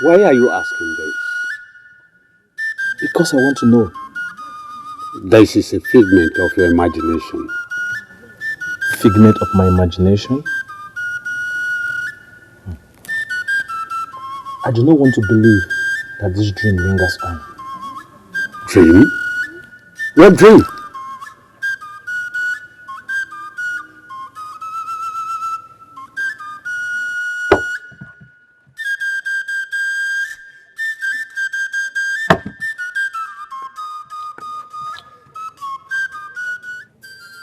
Why are you asking this? Because I want to know. This is a figment of your imagination. Figment of my imagination? I do not want to believe that this dream lingers on. Dream? What dream?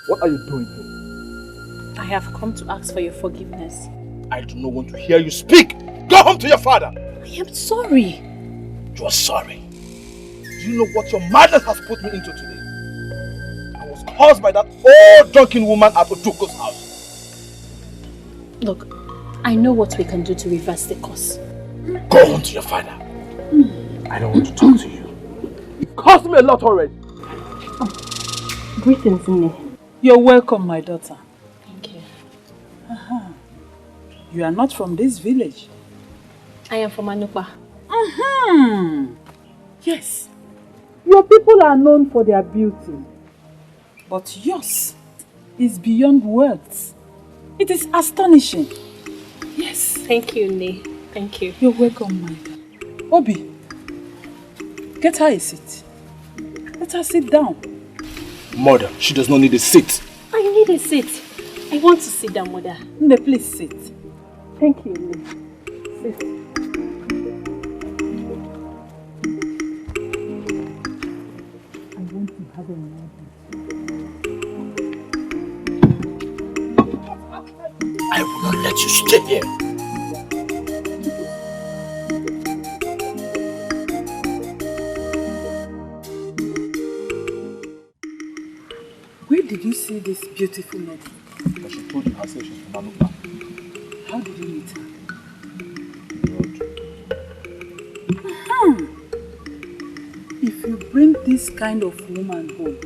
What are you doing here? I have come to ask for your forgiveness. I do not want to hear you speak! Go home to your father! I am sorry. You are sorry. Do you know what your madness has put me into today? I was caused by that old drunken woman at Oduko's house. Look, I know what we can do to reverse the course. Go home to your father. I don't want to talk to you. It cost me a lot already. Greetings, Ini. You're welcome, my daughter. Thank you. You are not from this village. I am from Anupa. Yes. Your people are known for their beauty. But yours is beyond words. It is astonishing. Yes. Thank you, Ini. Thank you. You're welcome, my daughter. Obi, get her a seat. Let her sit down. Mother, she does not need a seat. I need a seat. I want to sit down, Mother. Nne, please sit. Thank you, Ini. Sit. I want to have a moment. I will not let you stay here. Where did you see this beautiful lady? But she told you herself she's from Anupa. How did you meet her? If you bring this kind of woman home,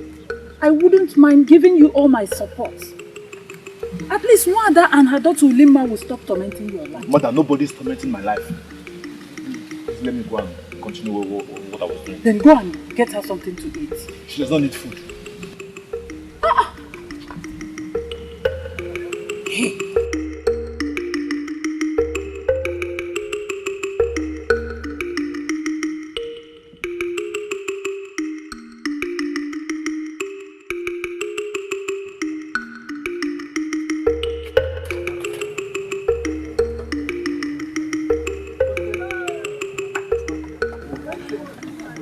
I wouldn't mind giving you all my support. At least Wanda and her daughter Ulima will stop tormenting your life. Mother, nobody's tormenting my life. Please let me go and continue what I was doing. Then go and get her something to eat. She does not need food. Hey.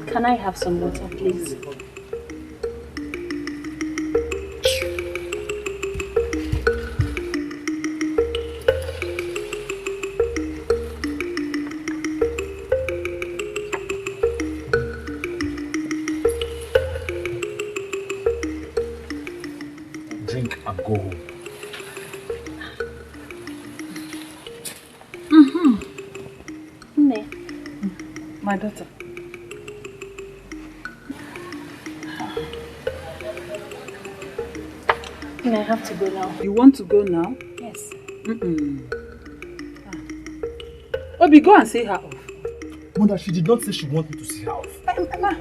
Can I have some water, please? Drink and go home. Nne. My daughter. I have to go now. You want to go now? Yes. Obi, go and see her off. Mother, she did not say she wanted me to see her off.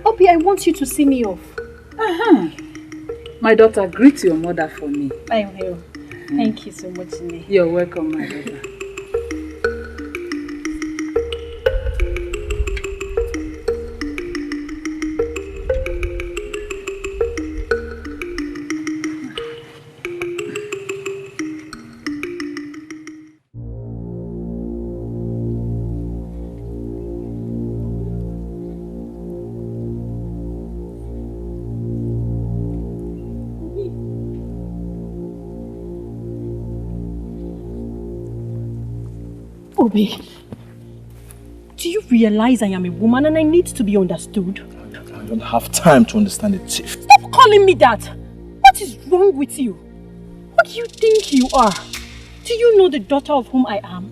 Obi, I want you to see me off. My daughter, greet your mother for me. I will. Thank you so much, Nne. You're welcome, my daughter. Obi, do you realize I am a woman and I need to be understood? I don't have time to understand it, Chief. Stop calling me that! What is wrong with you? Who do you think you are? Do you know the daughter of whom I am?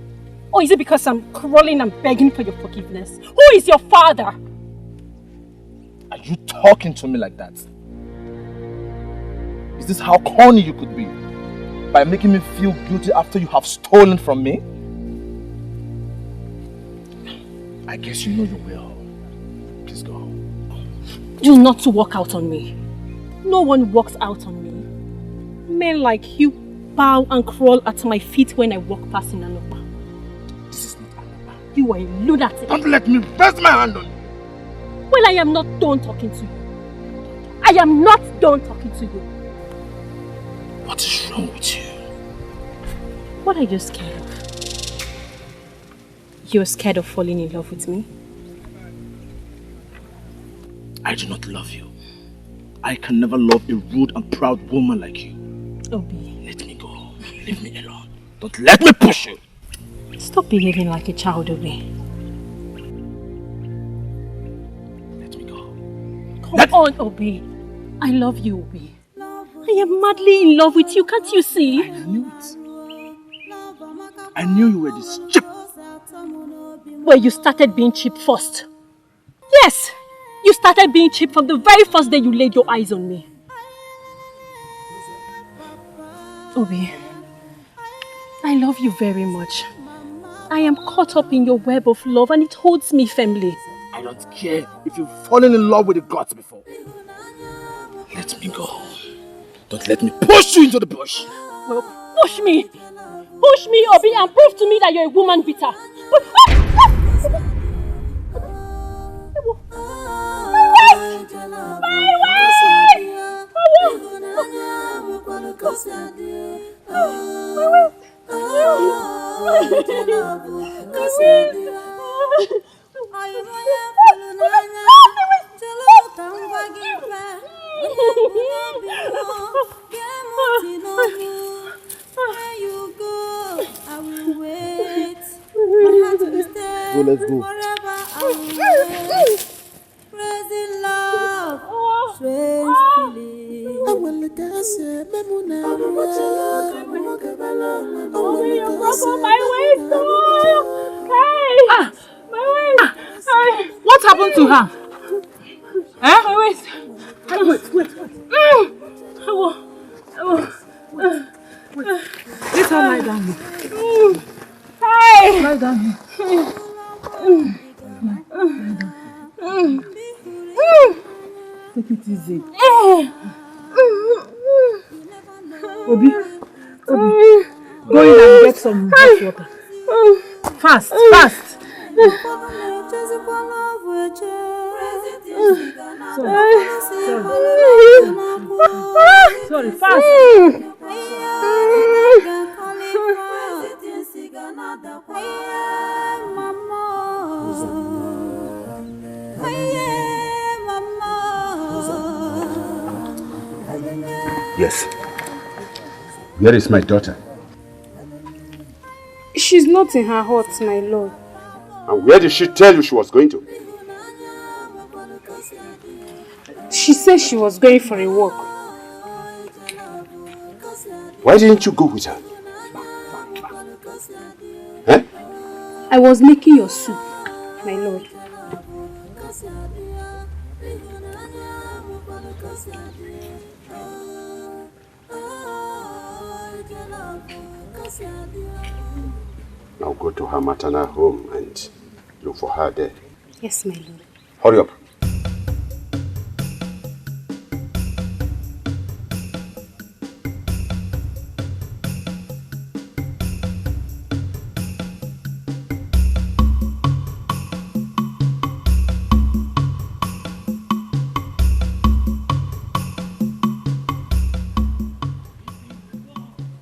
Or is it because I'm crawling and begging for your forgiveness? Who is your father? Are you talking to me like that? Is this how corny you could be? By making me feel guilty after you have stolen from me? I I guess you know your way home. Please go home. You're not to walk out on me. No one walks out on me. Men like you bow and crawl at my feet when I walk past in Anopa. This is not Anopa. You are a lunatic. Don't let me rest my hand on you. Well, I am not done talking to you. I am not done talking to you. What is wrong with you? What are you scared of? You're scared of falling in love with me? I do not love you. I can never love a rude and proud woman like you. Obi. Let me go. Leave me alone. Don't let me push you. Stop behaving like a child, Obi. Let me go. Come on, Obi. I love you, Obi. I am madly in love with you, can't you see? I knew it. I knew you were this cheap. Well, you started being cheap first. Yes, you started being cheap from the very first day you laid your eyes on me. Obi, I love you very much. I am caught up in your web of love and it holds me firmly. I don't care if you've fallen in love with the gods before. Let me go. Don't let me push you into the bush. Well, push me. Push me, Obi, and prove to me that you're a woman beater. But... Where you go, I will wait. My heart will stay. Go, let's go. Forever I will wait. Crazy love, strange feeling. I will look at you, Memuna. My waist! Hey! My waist! What happened to her? Eh? My waist! Wait. Let her lie down here. Hey! Lie down here. Take it easy. Obi, go in and get some hot water. Fast. Sorry, fast. Yes. Where is my daughter? She's not in her hut, my lord. And where did she tell you she was going to? She said she was going for a walk. Why didn't you go with her? Eh? I was making your soup, my lord. Now go to her maternal home and look for her there. Yes, my lord. Hurry up.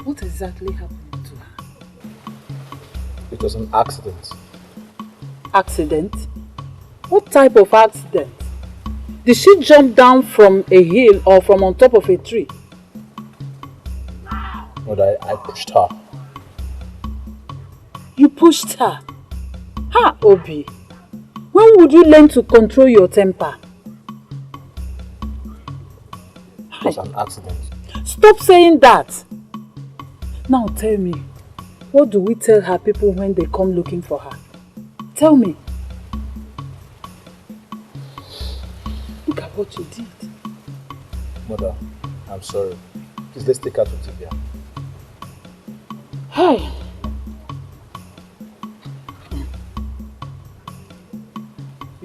What exactly happened to her? It was an accident. Accident? What type of accident? Did she jump down from a hill or from on top of a tree? But I pushed her. You pushed her? Ha, Obi. When would you learn to control your temper? It was an accident. Stop saying that. Now tell me, what do we tell her people when they come looking for her? Tell me. Look at what you did. Mother, I'm sorry. Please, let's take her to Tibia. Hey.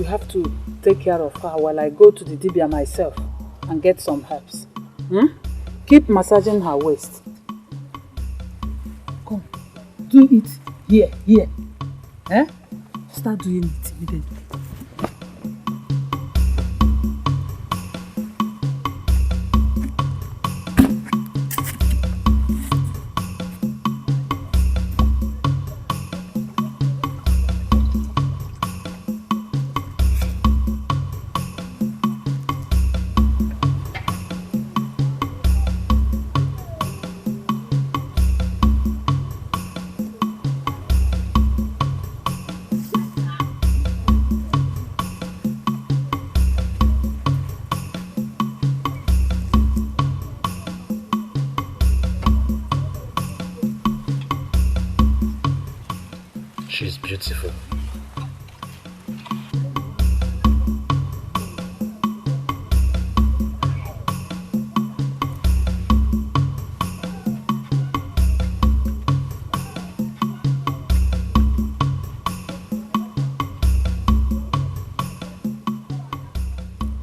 have to take care of her while I go to the dibia myself and get some herbs. Keep massaging her waist. Come, do it here. Start doing it immediately. She's beautiful.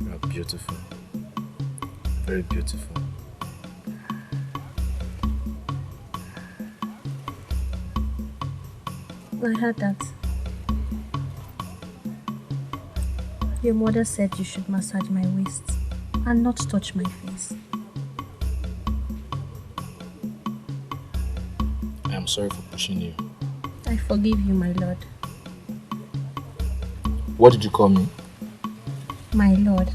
You're beautiful. Very beautiful. I heard that. Your mother said you should massage my waist and not touch my face. I am sorry for pushing you. I forgive you, my lord. What did you call me? My lord.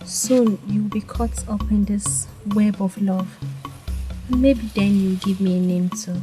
Soon you'll be caught up in this web of love. Maybe then you'll give me a name too.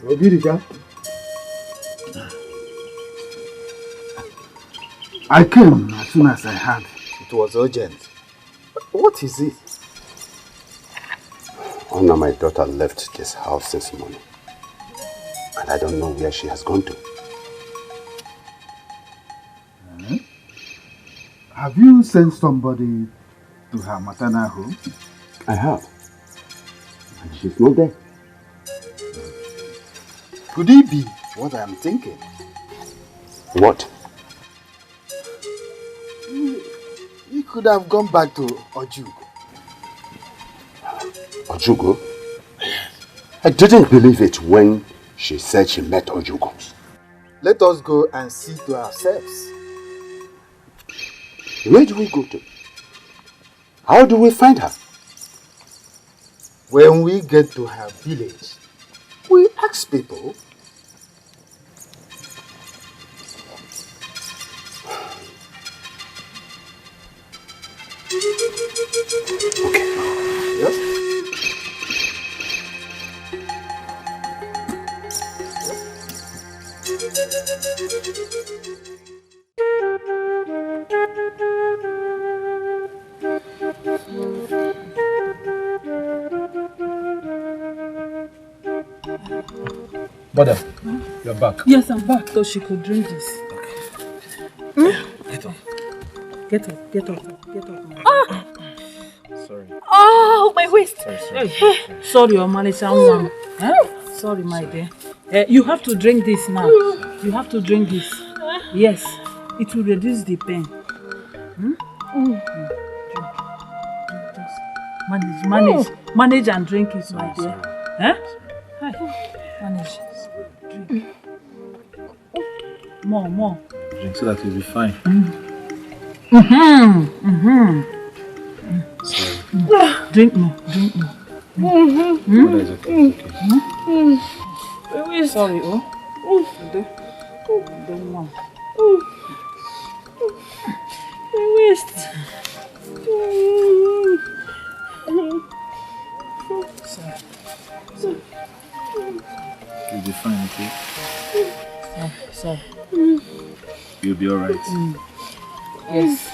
Obirika, I came as soon as I heard it was urgent. What is it? Honor, my daughter left this house this morning, and I don't know where she has gone to. Have you sent somebody to her maternal home? I have, and she's not there. Could it be what I am thinking? What? You could have gone back to Ojugo. Ojugo? I didn't believe it when she said she met Ojugo. Let us go and see to ourselves. Where do we go to? How do we find her? When we get to her village, we ask people. Okay. Yes? Brother, you're back. Yes, I'm back, so she could drink this. Get up. Get up. Sorry. Oh, my waist. Sorry, your manager. Sorry, my dear. You have to drink this now. You have to drink this. Yes, it will reduce the pain. Manage and drink it, my dear. Manage. Drink. More. Drink so that you'll be fine. Drink more, drink more. Mother is okay. Okay. Sorry, oh. Don't want. You'll be fine, okay? Sorry. You'll be alright. Yes.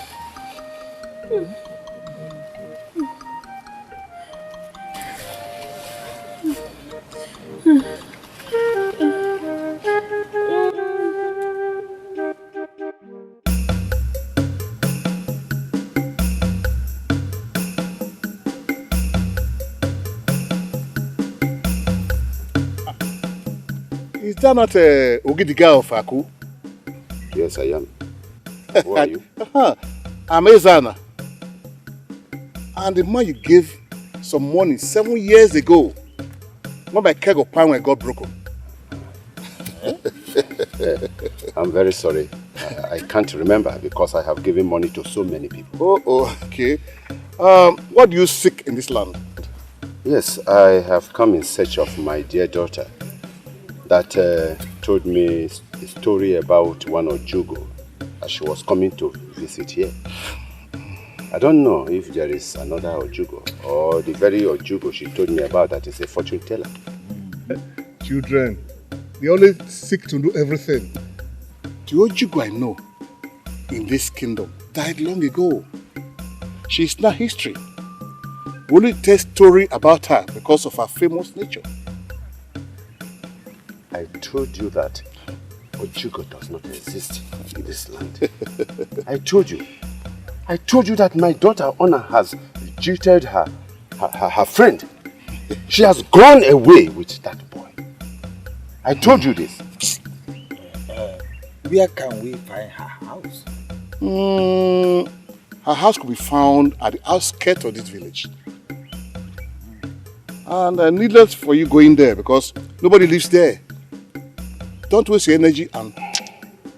Is that not Dikeh of Aku? Yes, I am. Who are you? I'm Ezana. And the man you gave some money 7 years ago, when my keg of palm got broken. I'm very sorry. I can't remember because I have given money to so many people. Oh, okay. What do you seek in this land? Yes, I have come in search of my dear daughter that told me a story about one Ojugo as she was coming to visit here. I don't know if there is another Ojugo or the very Ojugo she told me about that is a fortune teller. Children, they always seek to do everything. The Ojugo I know in this kingdom died long ago. She is now history. We only tell story about her because of her famous nature. I told you that Ojugo does not exist in this land. I told you that my daughter Honor has jilted her friend. She has gone away with that boy. I told you this. Where can we find her house? Her house could be found at the outskirts of this village. And needless for you going there because nobody lives there. Don't waste your energy and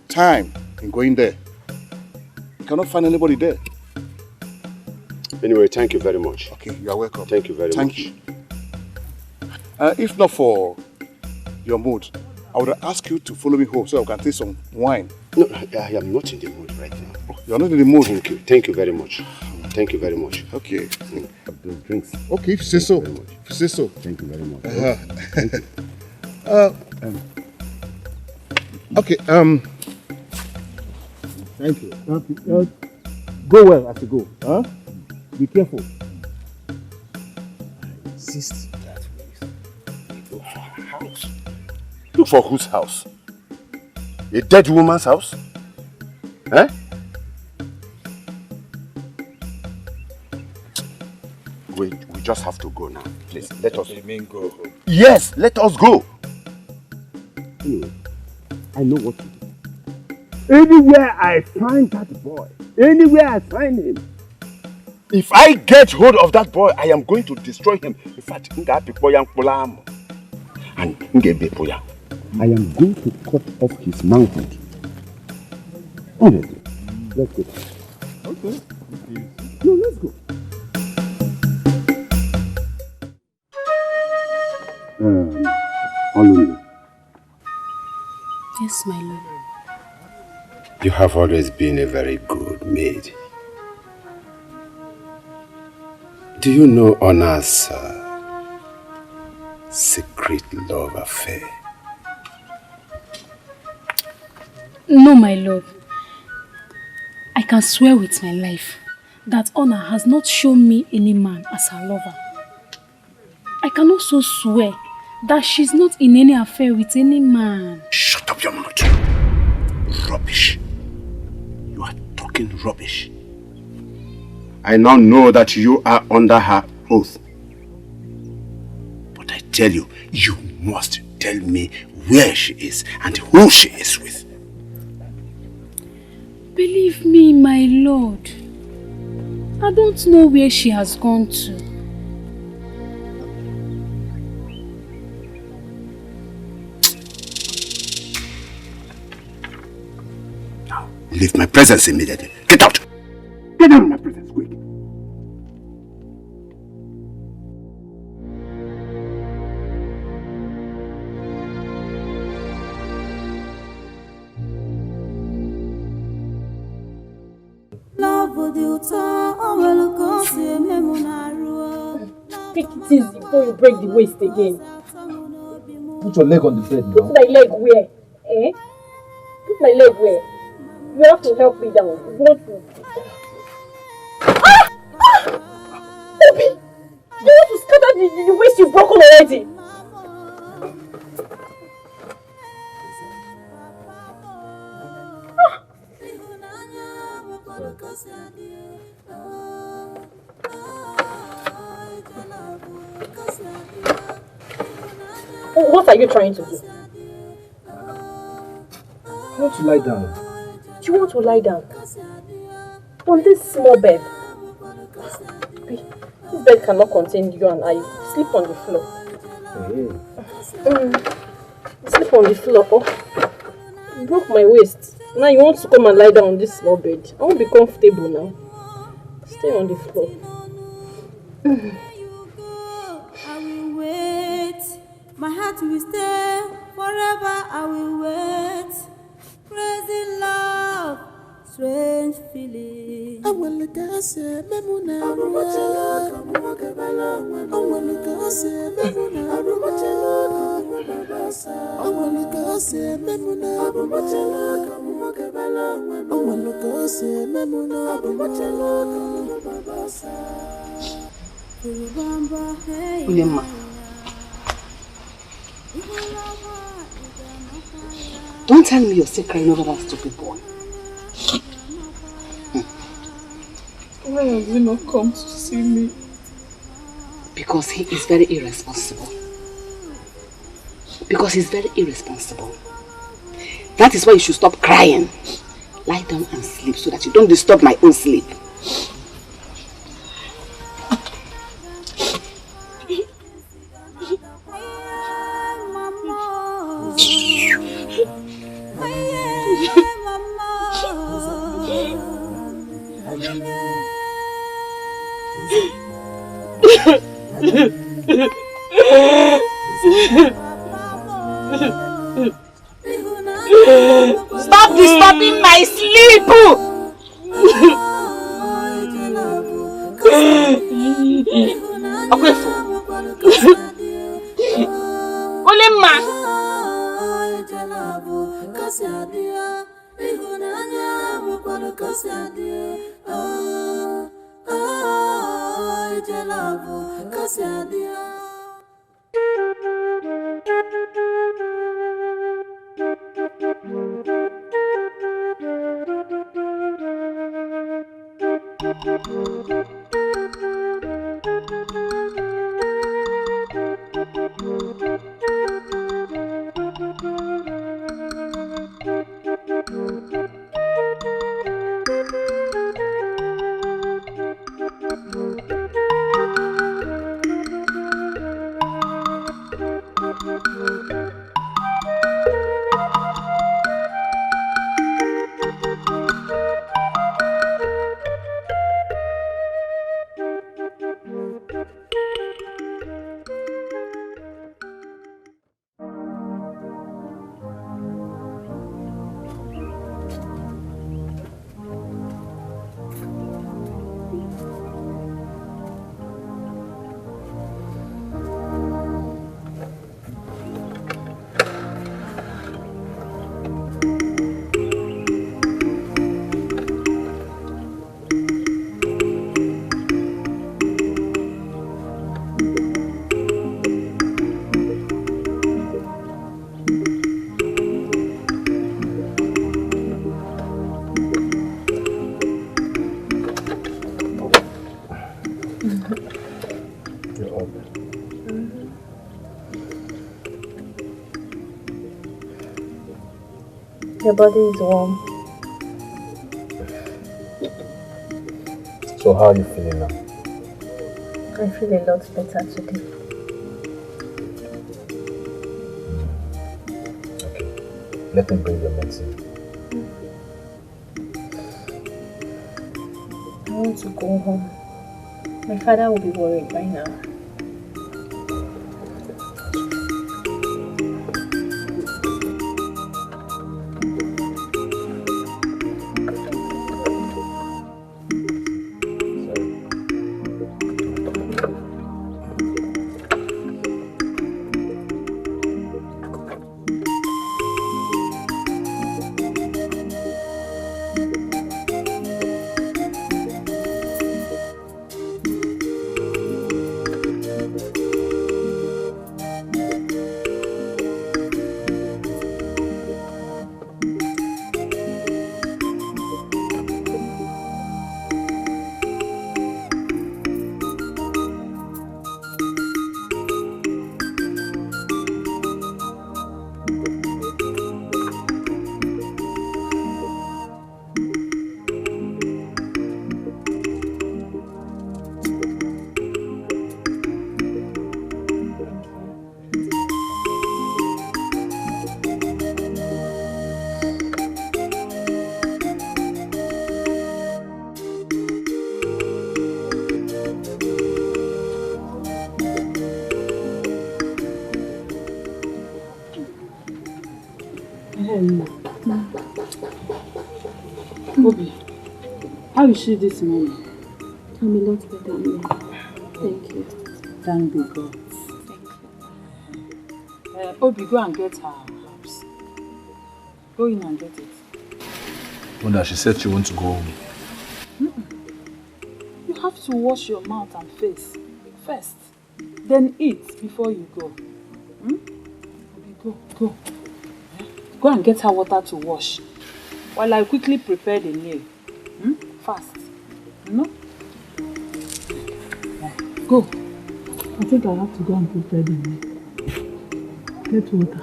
time in going there. You cannot find anybody there. Anyway, thank you very much. Okay, you are welcome. Thank you very much. Thank you. If not for your mood, I would ask you to follow me home so I can take some wine. No, I am not in the mood right now. Oh, you are not in the mood? Thank you. Thank you very much. Thank you very much. Okay. Those drinks. Okay, if you say so. If you say so. Thank you very much. Thank you. Okay, thank you. Go well as you go. Huh? Be careful. I insist that we go for her house. Look for whose house? A dead woman's house? Eh? We just have to go now. Please, let us. You mean go home? Yes, let us go. Anyway, I know what to do. Anywhere I find that boy, anywhere I find him, if I get hold of that boy, I am going to destroy him. In fact, and I am going to cut off his manhood. Honestly, let's go. Okay. No, let's go. Olumi. Yes, my lord. You have always been a very good maid. Do you know Honor's secret love affair? No, my lord. I can swear with my life that Honor has not shown me any man as her lover. I can also swear that she's not in any affair with any man. Shut up your mouth. Rubbish. You are talking rubbish. I now know that you are under her oath. But I tell you, you must tell me where she is and who she is with. Believe me, my lord. I don't know where she has gone to. Now, leave my presence immediately. Get out! Get out of my presence, quick! Take it easy before you break the waist again. Put your leg on the bed now. Put my leg where? Eh? Put my leg where? You have to help me down. You want to... Obi! You want to scatter the waist you've broken already? What are you trying to do? I want to lie down. You want to lie down? On this small bed? This bed cannot contain you and I. Sleep on the floor. Hey. Sleep on the floor. Oh. You broke my waist. Now you want to come and lie down on this small bed. I won't be comfortable now. Stay on the floor. I will wait. My heart will stay forever. I will wait. Crazy love, strange feeling. I will go say memuna. I will go say memuna. I will go say memuna. William, don't tell me you're still crying over that stupid boy. Why has he not come to see me? Because he is very irresponsible. Because he's very irresponsible. That is why you should stop crying. Lie down and sleep so that you don't disturb my own sleep. Stop disturbing my sleep! Olema! Your body is warm. So how are you feeling now? I feel a lot better today. Okay. Let me bring your medicine. I want to go home. My father will be worried by now. Obi, how is she this morning? I'm a lot better now. Thank you. Thank be God. Obi, go and get her herbs. Go in and get it. Wanda, she said she wants to go home. You have to wash your mouth and face first. Then eat before you go. Obi, go. Go and get her water to wash. While I quickly prepare the meal. Fast. No? Go. I think I have to go and prepare the meal. Get water.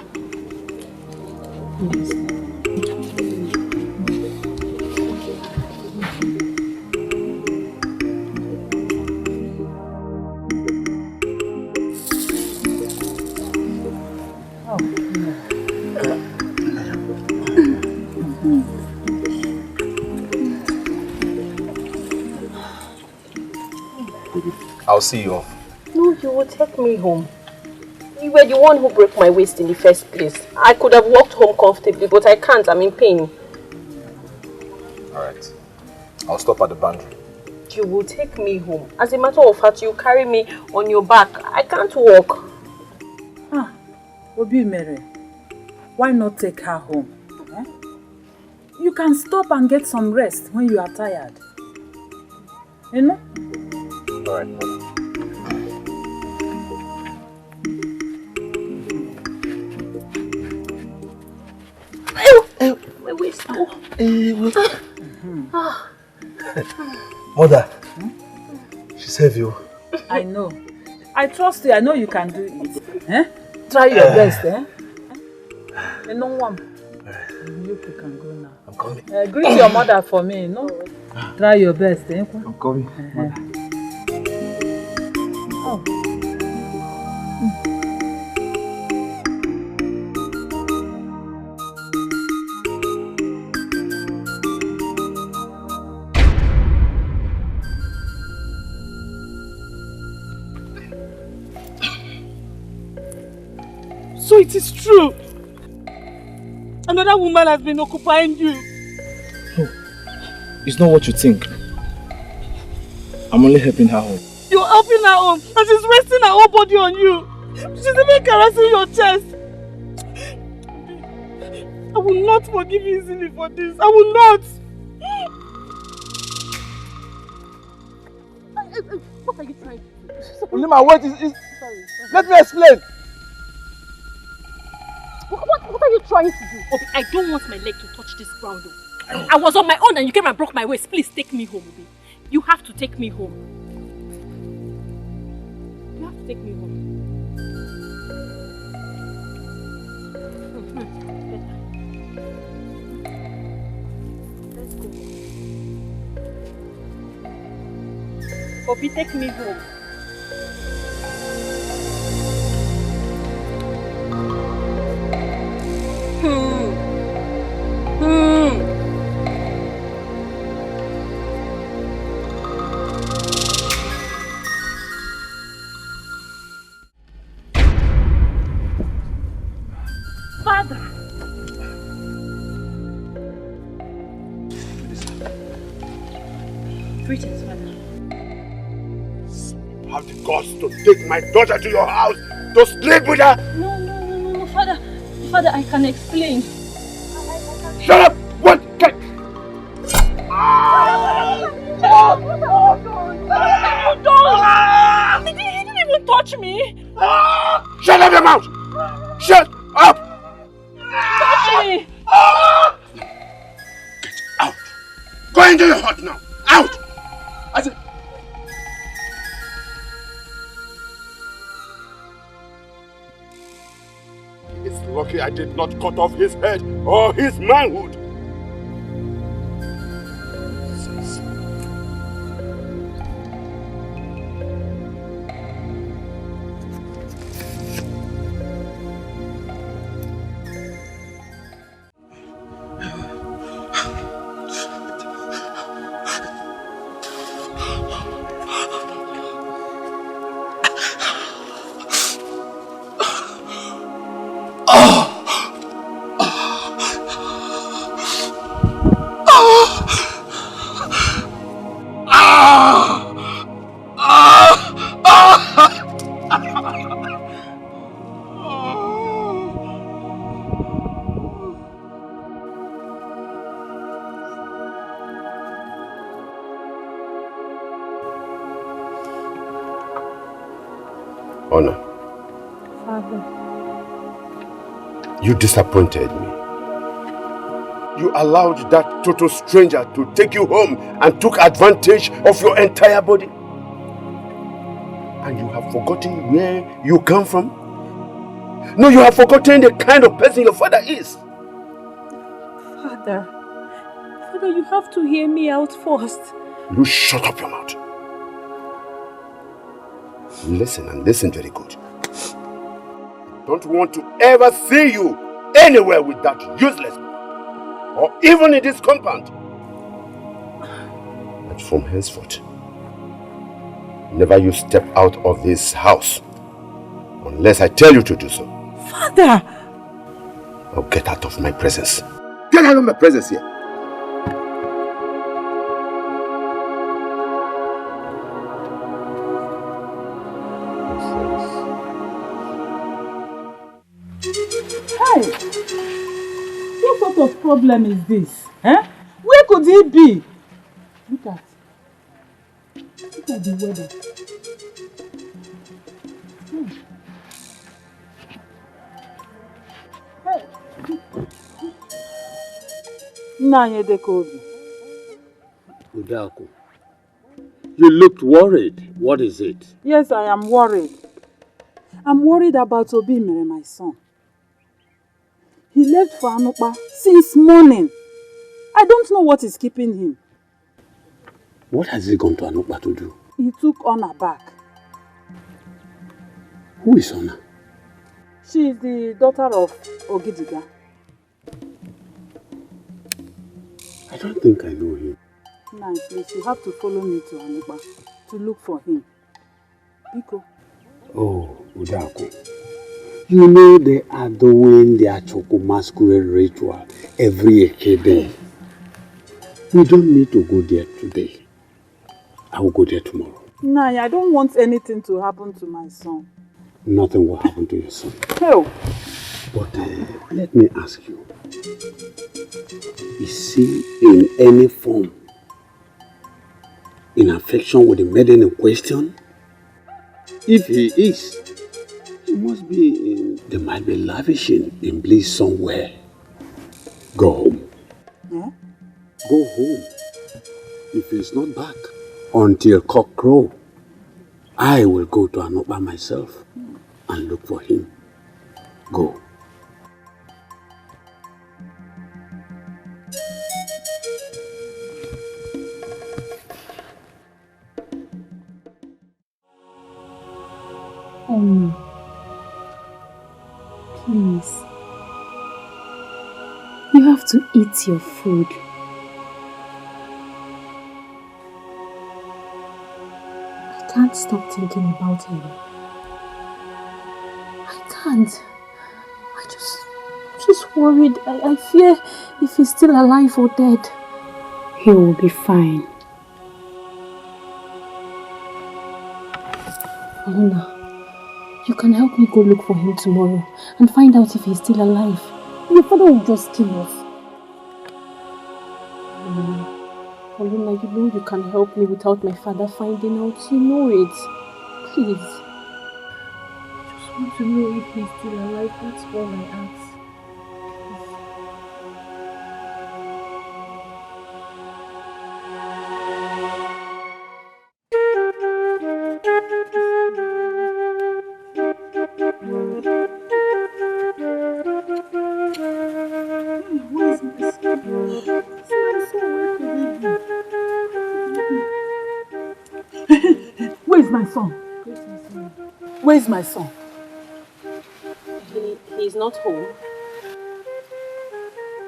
Yes. I'll see you off. No, you will take me home. You were the one who broke my waist in the first place. I could have walked home comfortably, but I can't. I'm in pain. Alright. I'll stop at the boundary. You will take me home. As a matter of fact, you carry me on your back. I can't walk. Obi Mere, why not take her home? You can stop and get some rest when you are tired. You know? Alright. My waist. Mother, she's heavy. I know. I trust you. I know you can do it. Try your best. You know what? You can go now. I'm coming. Greet your mother for me. No? Try your best. I'm coming. Oh. So it is true. Another woman has been occupying you. No, it's not what you think. I'm only helping her home. You're helping her home and she's wasting her whole body on you. She's even caressing your chest. I will not forgive you easily for this. I will not. What are you trying to do? Ulima, wait. Sorry. Let me explain. What are you trying to do? Obi, I don't want my leg to touch this ground. I was on my own and you came and broke my waist. Please take me home, Obi. You have to take me home. You have to take me home. Let's go. Obi, take me home. Father. Greetings, Father. You have the guts to take my daughter to your house to sleep with her? No, Father. Father, I can explain. Shut up! What? Get! Don't! He didn't even touch me. Shut up your mouth! Shut up! Touch me! Get out! Go into your hut now! Out! I said... It's lucky I did not cut off his head or his manhood. Honor. Father. You disappointed me. You allowed that total stranger to take you home and took advantage of your entire body. And you have forgotten where you come from? No, you have forgotten the kind of person your father is. Father, you have to hear me out first. You shut up your mouth. Listen, and listen very good. I don't want to ever see you anywhere with that useless boy, or even in this compound. And from henceforth, never you step out of this house unless I tell you to do so. Father! Now get out of my presence. Get out of my presence here. Hey! What sort of problem is this? Eh? Where could he be? Look at the weather. Hey! Nanya Dekobi. Udaku, you looked worried. What is it? Yes, I am worried. I'm worried about Obi Mere, my son. He left for Anopa since morning. I don't know what is keeping him. What has he gone to Anopa to do? He took Ona back. Who is Ona? She is the daughter of Ogidiga. I don't think I know him. Nah, please, you have to follow me to Anopa to look for him. Biko. Oh, Udaku. You know they are doing their Choco masquerade ritual every day. We don't need to go there today. I will go there tomorrow. Nah, I don't want anything to happen to my son. Nothing will happen to your son. Hell. But let me ask you. Is he in any form in affection with the maiden in question? If he is, he must be in... They might be lavishing in bliss somewhere. Go home. Yeah? Go home. If he's not back until cock crow, I will go to Anopa myself and look for him. Go. Please. You have to eat your food. I can't stop thinking about him. I can't. I'm just worried. I fear if he's still alive or dead. He will be fine. Aluna, you can help me go look for him tomorrow and find out if he's still alive. Your father will just kill us. Aluna, you know you can help me without my father finding out. You know it. Please. I just want to know if he's still alive. That's all I ask. Where's my son? Where's my son? He's not home.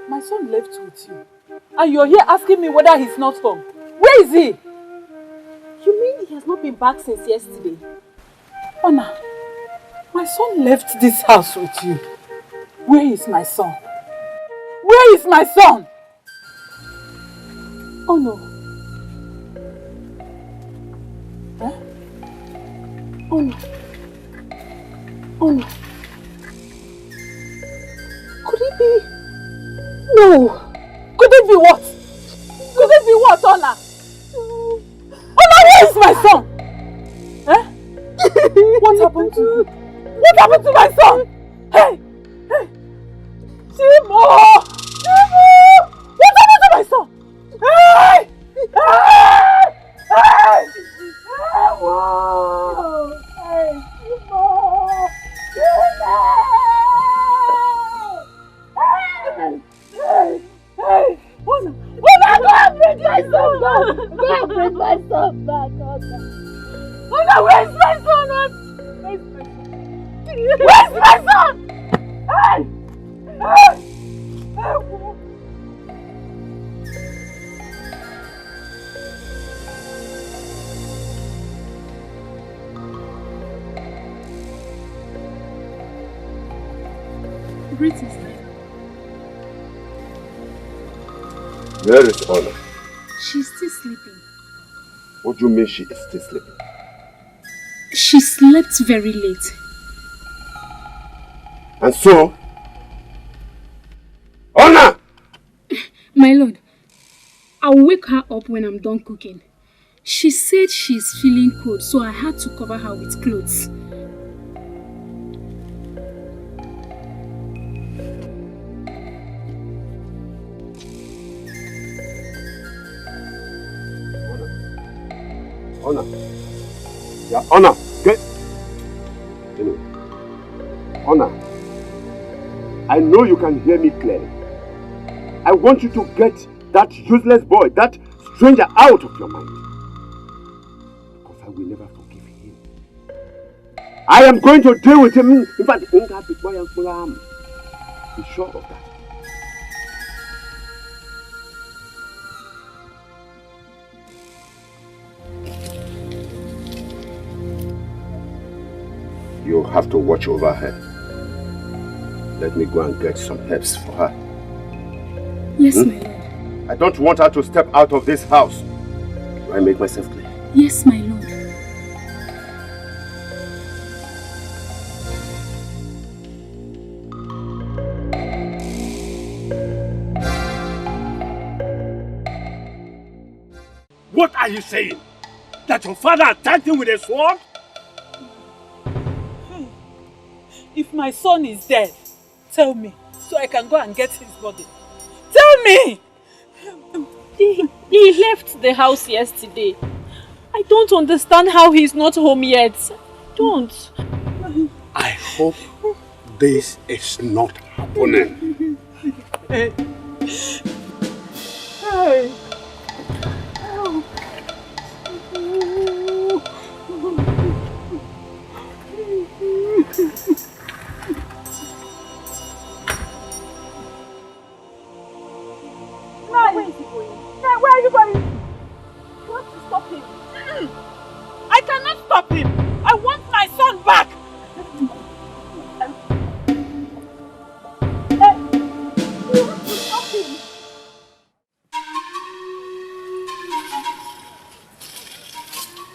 My son left with you. And you're here asking me whether he's not home. Where is he? You mean he has not been back since yesterday? Ona, my son left this house with you. Where is my son? Where is my son? Oh no. Huh? Oh no. Oh no. Could it be? No. Could it be what? Could it be what, Ona? Ona, where is my son? Eh? What happened to my son? Hey! Hey! Timo! Timo! What happened to my son? Hey! Hey! Hey! Hey! Whoa! Hey! Timo! Timo! Hey! Hey! Hey! Ona, go and bring my son back! Go and bring my son back, Ona! Ona, where's my son? Where's my son? Where's my son? Hey! Hey! Hey! Greetings. Where is Ona? She's still sleeping. What do you mean she is still sleeping? She slept very late. And so? Ona! My lord, I'll wake her up when I'm done cooking. She said she's feeling cold, so I had to cover her with clothes. Ona. Yeah, Ona, get. Anyway. Ona, I know you can hear me clearly. I want you to get that useless boy, that stranger out of your mind. Because I will never forgive him. I am going to deal with him. In fact, be sure of that. You have to watch over her. Let me go and get some herbs for her. Yes, my lord. I don't want her to step out of this house. Do I make myself clear? Yes, my lord. What are you saying? That your father attacked him with a sword? If my son is dead, tell me, so I can go and get his body. Tell me! He left the house yesterday. I don't understand how he's not home yet. Don't. I hope this is not happening. Hey. Where is he going? Where are you going? You have to stop him. I cannot stop him. I want my son back. You have to stop him.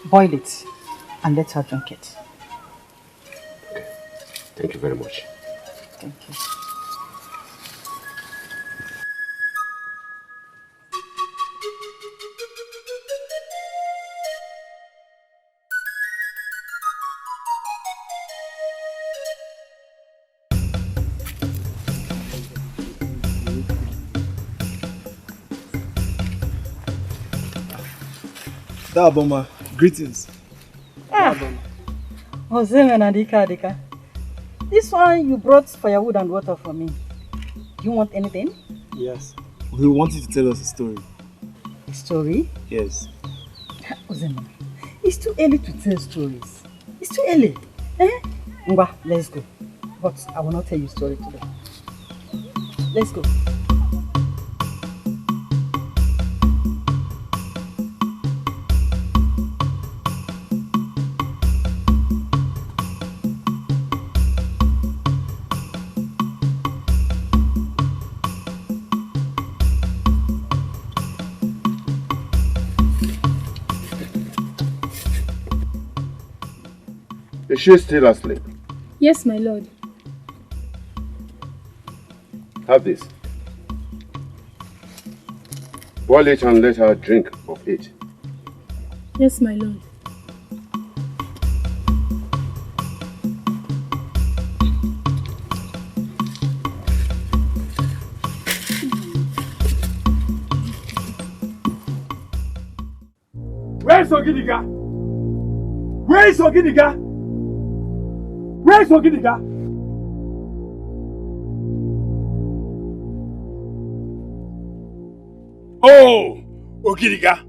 Boil it and let her drink it. Okay. Thank you very much. Thank you. Daboma, greetings. Ozeme and Dikeh. This one you brought firewood and water for me. Do you want anything? Yes. We want you to tell us a story. A story? Yes. Ozeme, it's too early to tell stories. It's too early. Ngwa, let's go. But I will not tell you a story today. Let's go. Is she still asleep? Yes, my lord. Have this. Boil it and let her drink of it. Yes, my lord. Where's Ogidiga? Where is Ogidiga? Where is Ogidiga? Oh, Ogidiga,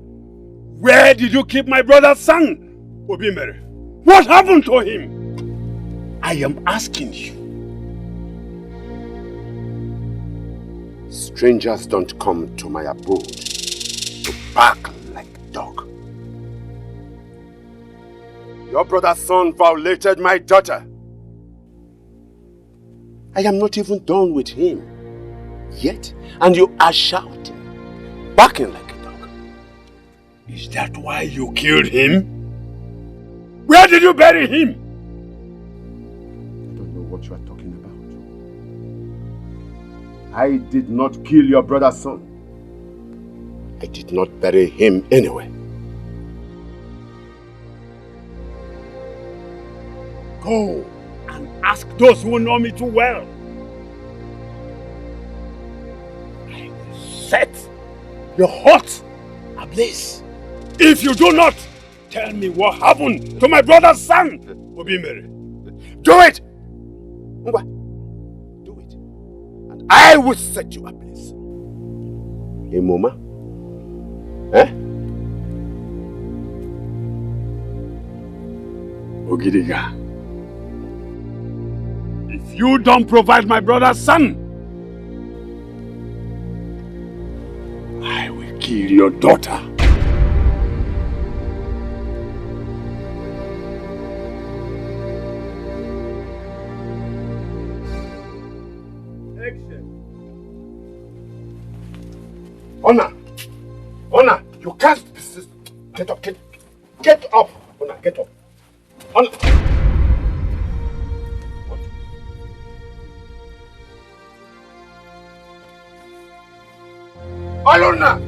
where did you keep my brother's son, Obimere? What happened to him? I am asking you. Strangers don't come to my abode to bark like a dog. Your brother's son violated my daughter. I am not even done with him yet, and you are shouting, barking like a dog. Is that why you killed him? Where did you bury him? I don't know what you are talking about. I did not kill your brother's son. I did not bury him anywhere. Go and ask those who know me too well. I will set your heart ablaze. If you do not, tell me what happened to my brother's son, Obimere. Do it! Ngwa, do it. And I will set you ablaze. Hey, Mama. Eh? Ogidiga, if you don't provide my brother's son, I will kill your daughter. Honor! Honor! You can't... Get up, get up! Honor, get up. Honor! What? Alona!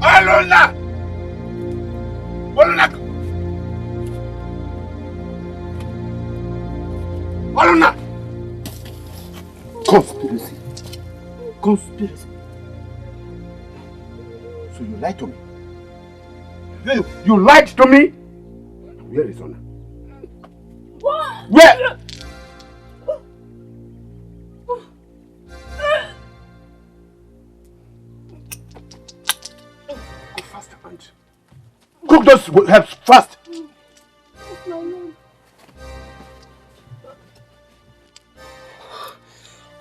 Alona! Alona! Alona! Conspiracy. Conspiracy. So you lied to me? You lied to me? Where is Honor? What? Where? Go faster, Aunt. Cook those herbs fast.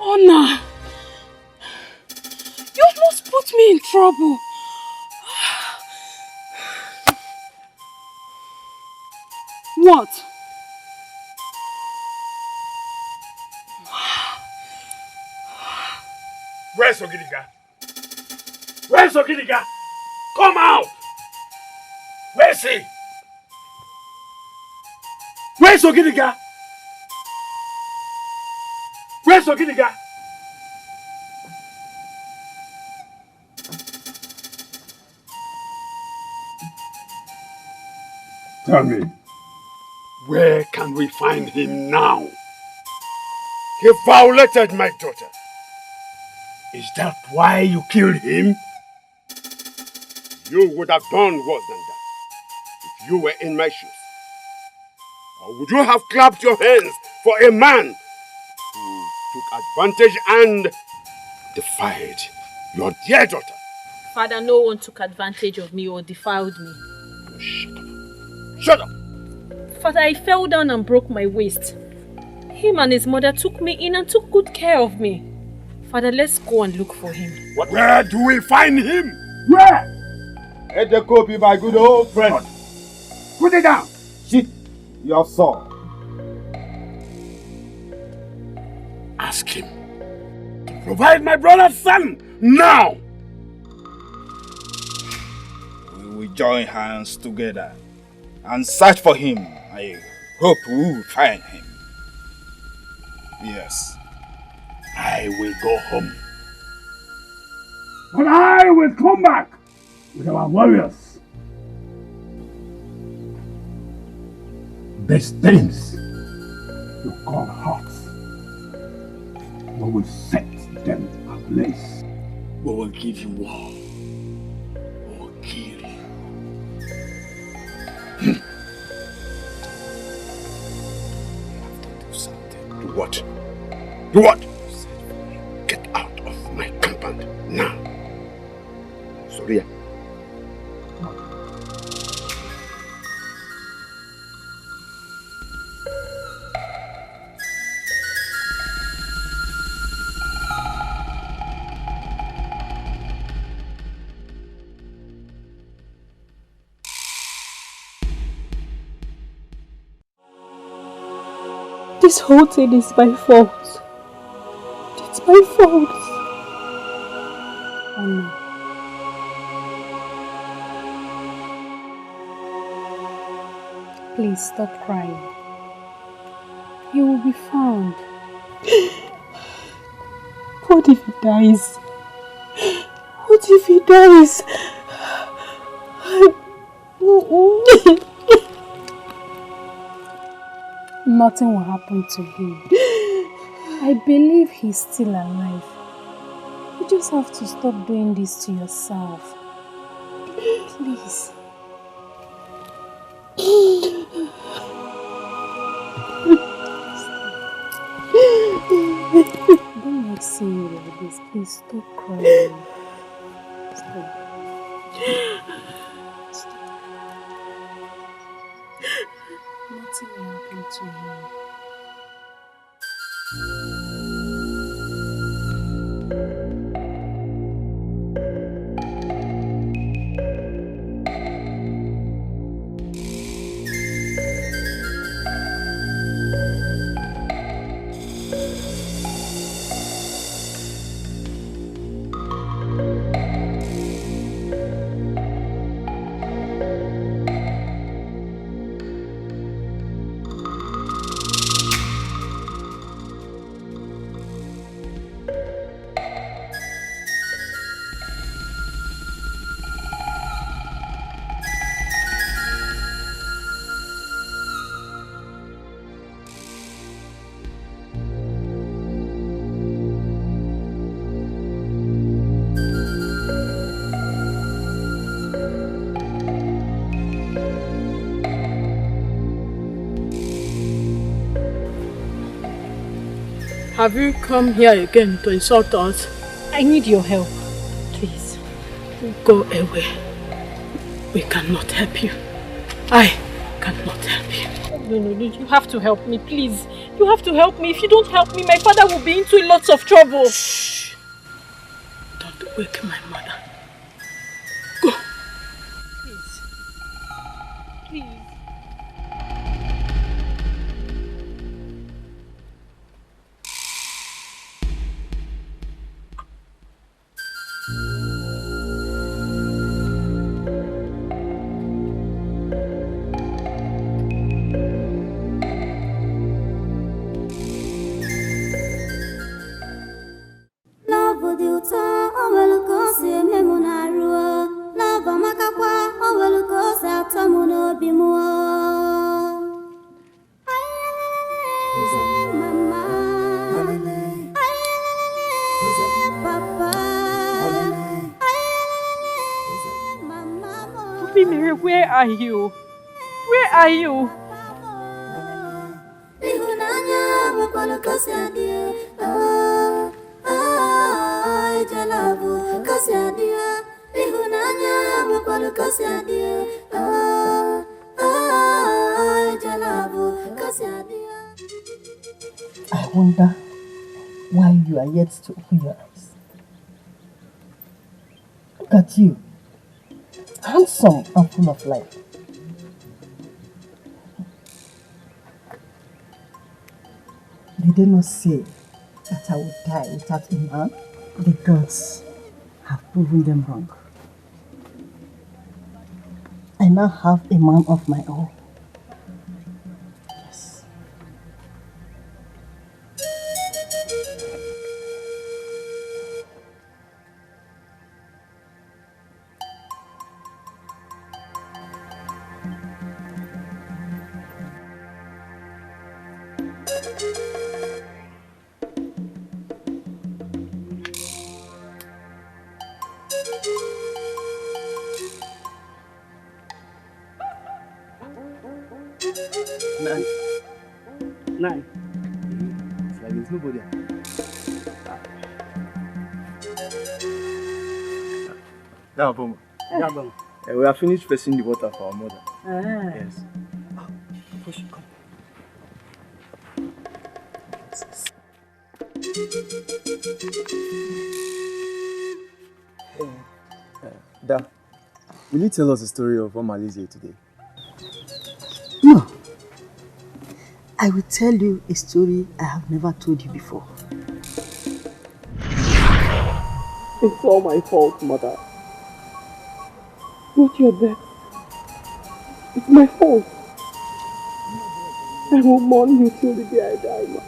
Honor! You almost put me in trouble. What? Where's Ogidiga? Where's Ogidiga? Come out! Where's he? Where's Ogidiga? Where's Ogidiga? Tell me, where can we find him now? He violated my daughter. Is that why you killed him? You would have done worse than that if you were in my shoes. Or would you have clapped your hands for a man who took advantage and defied your dear daughter? Father, no one took advantage of me or defiled me. Shut up! Father, I fell down and broke my waist. Him and his mother took me in and took good care of me. Father, let's go and look for him. What? Where do we find him? Where? Let the copy, my good old friend. Put it down. Sit your sword. Ask him to provide my brother's son now. We will join hands together and search for him. I hope we will find him. Yes. I will go home. But I will come back with our warriors. These things you call hearts, we will set them ablaze. We will give you war. We will kill you. Do what? Get out of my compound now. Soria. This whole thing is my fault. It's my fault. Anna. Please stop crying. He will be found. What if he dies? What if he dies? Nothing will happen to him. I believe he's still alive. You just have to stop doing this to yourself. Please. Don't like seeing you like this. Please stop crying. Stop. Nothing will happen to him. Have you come here again to insult us? I need your help, please. Go away. We cannot help you. I cannot help you. No, you have to help me, please. You have to help me. If you don't help me, my father will be into lots of trouble. Shh. Don't wake my mother. Go. Please. Please. Where are you? Where are you? I wonder why you are yet to open your eyes. Look at you, handsome and full of life. Did they not say that I would die without a man? The gods have proven them wrong. I now have a man of my own. Yes. Nine. It's like there's nobody. Yeah, Boma. We have finished fetching the water for our mother. Yes. Push, come. Da, will you tell us the story of Omalize today? No. I will tell you a story I have never told you before. It's all my fault, Mother. Not your death. It's my fault. I will mourn you till the day I die, Mother.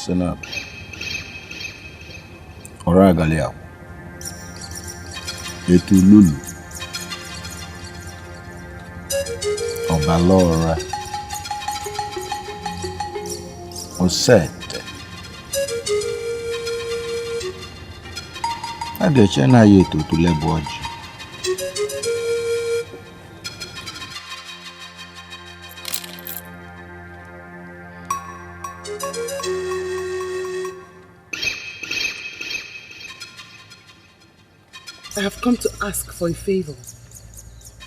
Senap. Ora Galia. Etu Lulu. Obalora. Osete. Adechena yetu tuleboji. I have come to ask for a favor.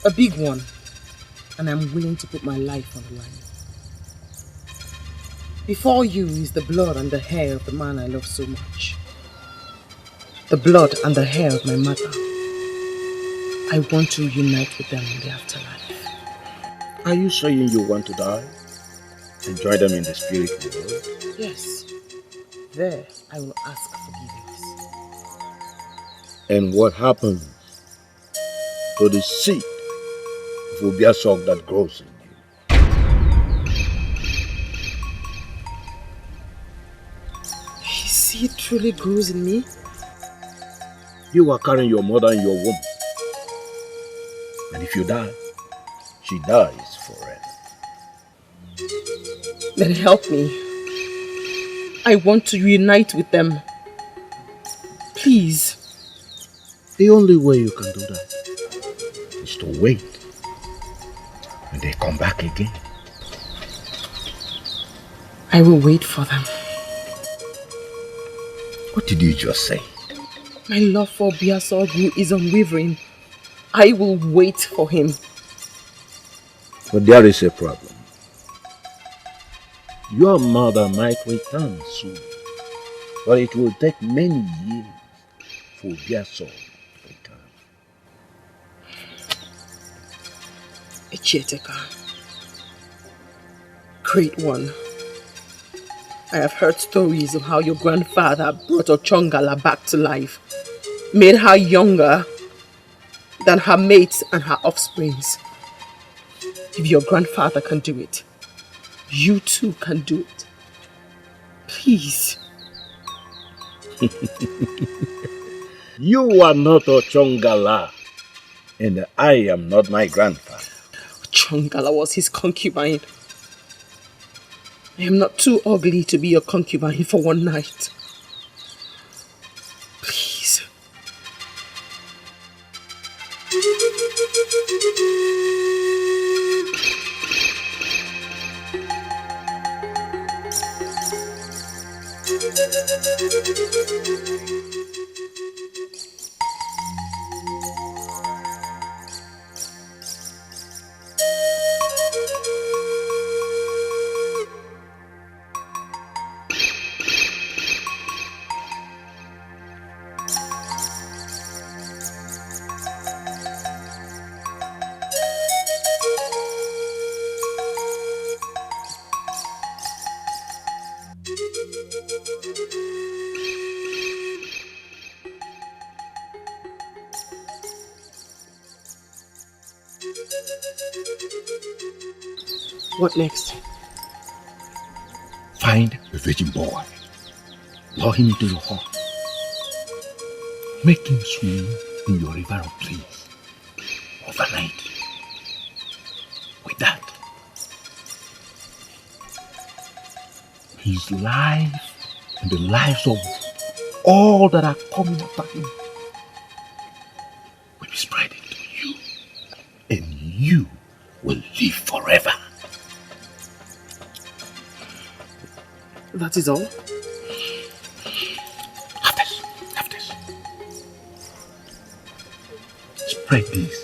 A big one. And I'm willing to put my life on the line. Before you is the blood and the hair of the man I love so much. The blood and the hair of my mother. I want to reunite with them in the afterlife. Are you saying you want to die? And join them in the spirit world? Yes. There, I will ask forgiveness. And what happens to the seed of Obiasok that grows in you? His seed truly grows in me? You are carrying your mother in your womb. And if you die, she dies forever. Then help me. I want to reunite with them. Please. The only way you can do that is to wait when they come back again. I will wait for them. What did you just say? My love for Biasogu is unwavering. I will wait for him. But there is a problem. Your mother might return soon, but it will take many years for Biasogu to return. Echieteka. Great one. I have heard stories of how your grandfather brought Ochongala back to life, made her younger than her mates and her offsprings. If your grandfather can do it, you too can do it. Please. You are not Ochongala, and I am not my grandfather. Ochongala was his concubine. I am not too ugly to be your concubine for one night. Please. What next? Find a virgin boy. Lure him into your heart. Make him swim in your river of bliss overnight. With that, his life and the lives of all that are coming after him will be spread into you, and you will live forever. That is all? Have this. Spread this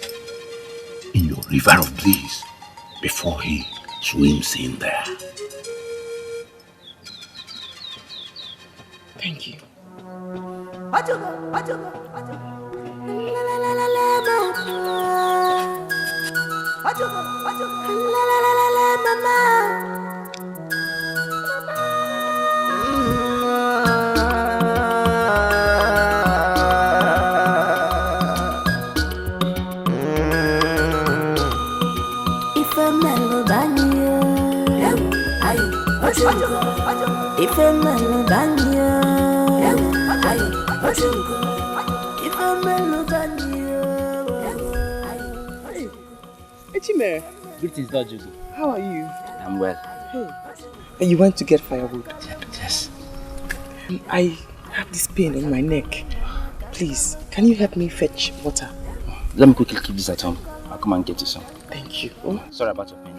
in your river of bliss before he swims in there. Thank you. Echimere. Greetings, Lord Judy. How are you? I'm well. Hey. And you went to get firewood? Yes. I have this pain in my neck. Please, can you help me fetch water? Let me quickly keep this at home. I'll come and get you some. Thank you. Sorry about your pain.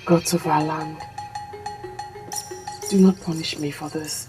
Gods of our land, do not punish me for this.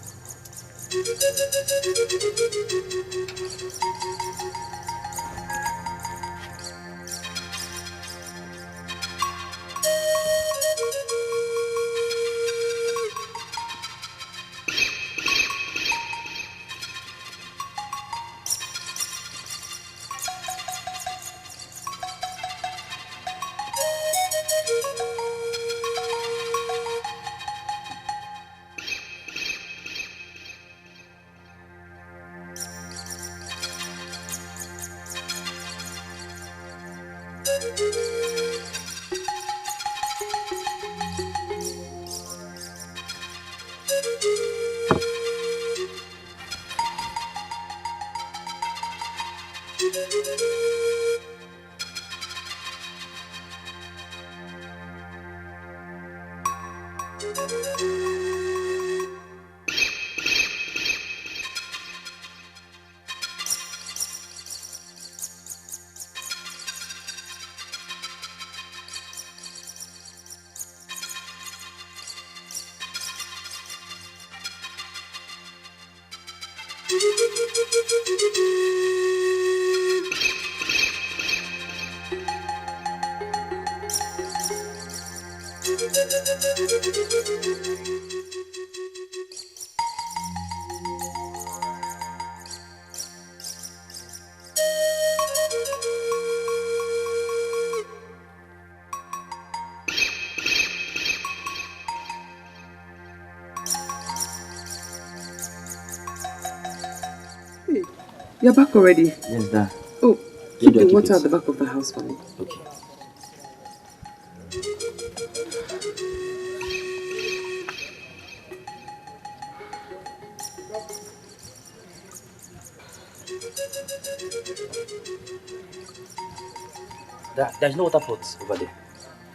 You're back already? Yes, Dad. Oh, keep the water at the back of the house for me. Okay. There's no water pot over there.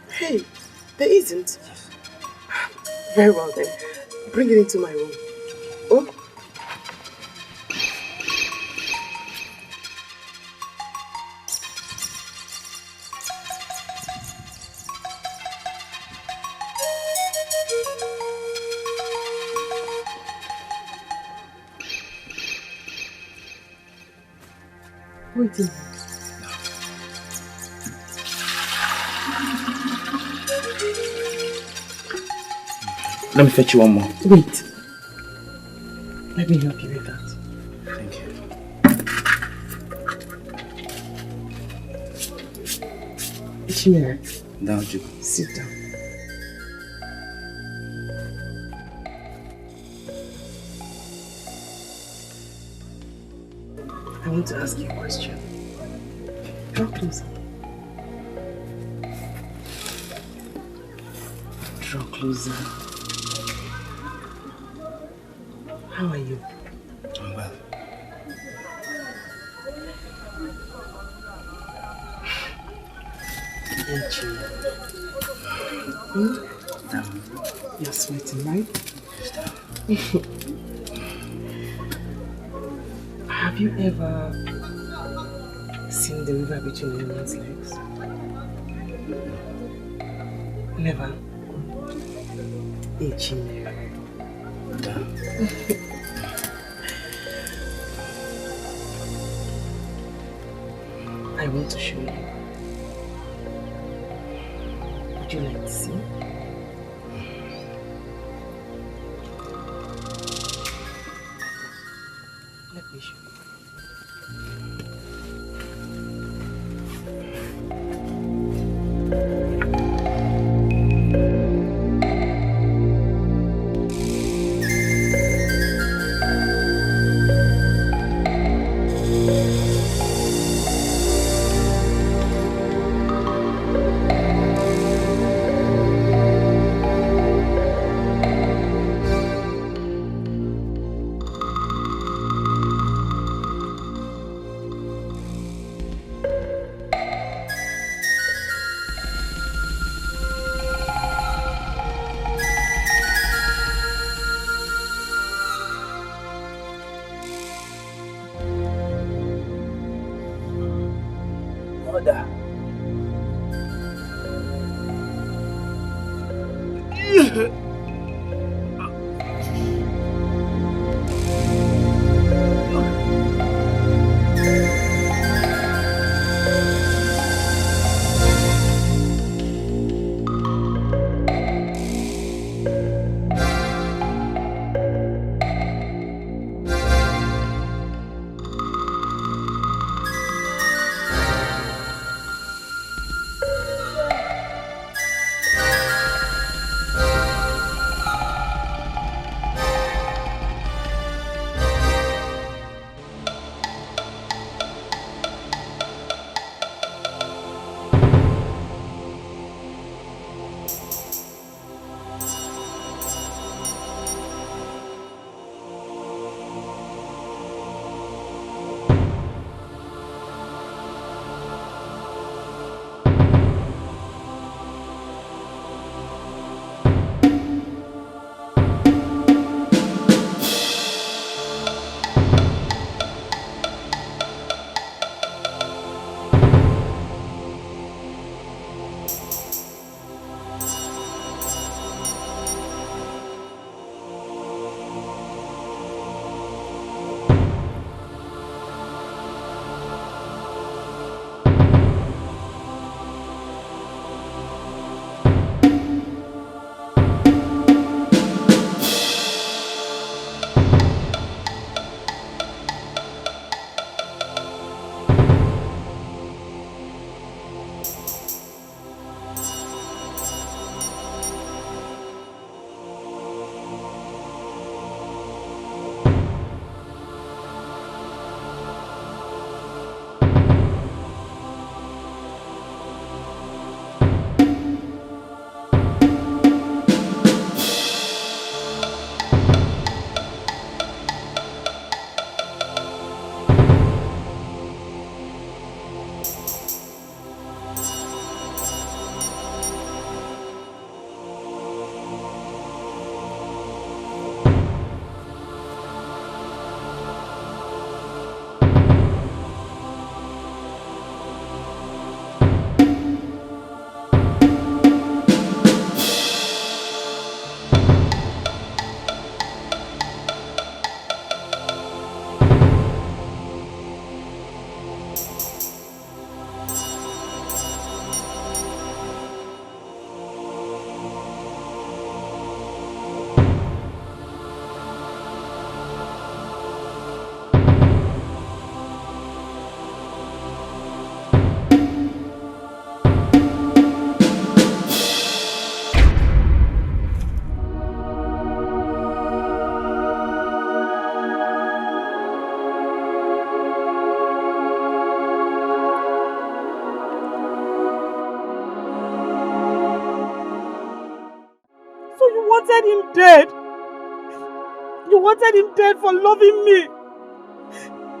Hey, there isn't. Very well then. Bring it into my room. Oh. Waiting. Let me fetch you one more. Wait. Let me help you with that. Thank you. Ishimere. Now, Jugo. Sit down. I want to ask you a question. Draw closer. Draw closer. How are you? I'm well. You're sweating, right? Have you ever seen the river between a woman's legs? Never. Ichimere. I want to show you. Would you like to see? Let me show you. dead. You wanted him dead for loving me.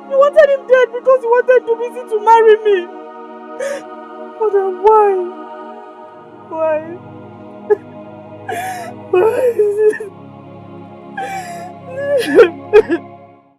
You wanted him dead because you wanted Dubisi to marry me. But then why? Why? Why?